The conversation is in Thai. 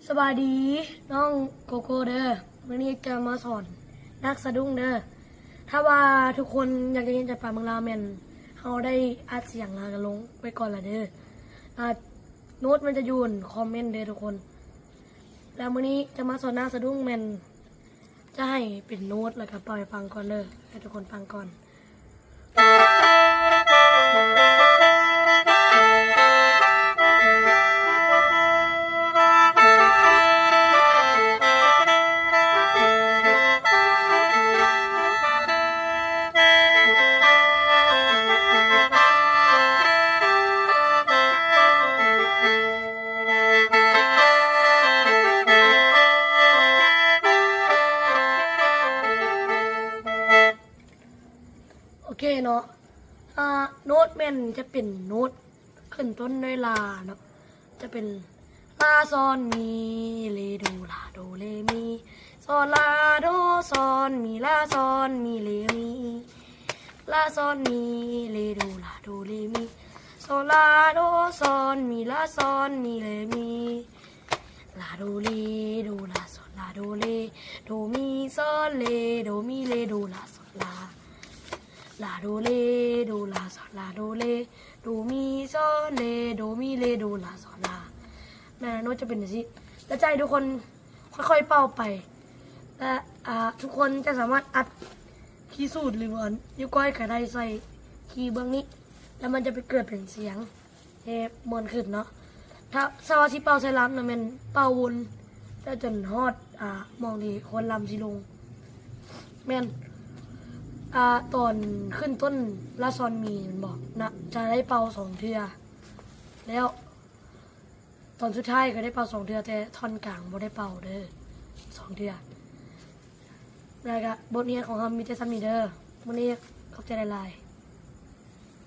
สบายดีน้องโกโก้เด้อวันนี้จะมาสอนนักสะดุ้งเด้อถ้าว่าทุกคนอยากจะเรียนจากป่าเมืองลาวแมนเขาได้อัดเสียงลากันลงไปก่อนละเด้อโน้ตมันจะอยู่ในคอมเมนต์เด้อทุกคนแล้ววันนี้จะมาสอนนักสะดุ้งแมนจะให้เป็นโน้ตแล้วก็ปล่อยฟังก่อนเลยให้ทุกคนฟังก่อนโอเคเนาะโน้ตแมนจะเป็นโน้ตขึ้นต้นด้วยลาเนาะจะเป็นลาซอนมีเลโดลาโดเลมีซอนลาโดซอนมีลาซอนมีเลมีลาซอนมีเลโดลาโดเลมีซอนลาโดซอนมีลาซอนมีเลมีลาโดเลโดลาซอนลาโดเลโดมีซอนเลโดมีเลโดลาซอนลาลาโดเลโดลาซอนลาโดเลโดมีซอนเลโดมีเลโดลาซอนลาแม่โน้ตจะเป็นอย่างนี้แล้วใจทุกคนค่อยๆเป่าไปและทุกคนจะสามารถอัดคีย์สูตรหรือว่านิ้วก้อยกระไดใส่คีย์เบื้องนี้แล้วมันจะไปเกิดเป็นเสียงมวนขึ้นเนาะถ้าสวัสดีเป่าใส่ล้ำนะมันเป่าวนแล้วจนฮอดมองดีคนลำสิลงแม่นตอนขึ้นต้นลาซอนมีมันบอกนะจะได้เป่า2 เทื่อแล้วตอนสุดท้ายก็ได้เป่า2 เทื่อแต่ท่อนกลางบ่ได้เป่าเด้อ2 เทื่อแล้วก็บทเรียนของเรามีแต่ซ้ำนี่เด้อมื้อนี้ขอบใจหลายๆ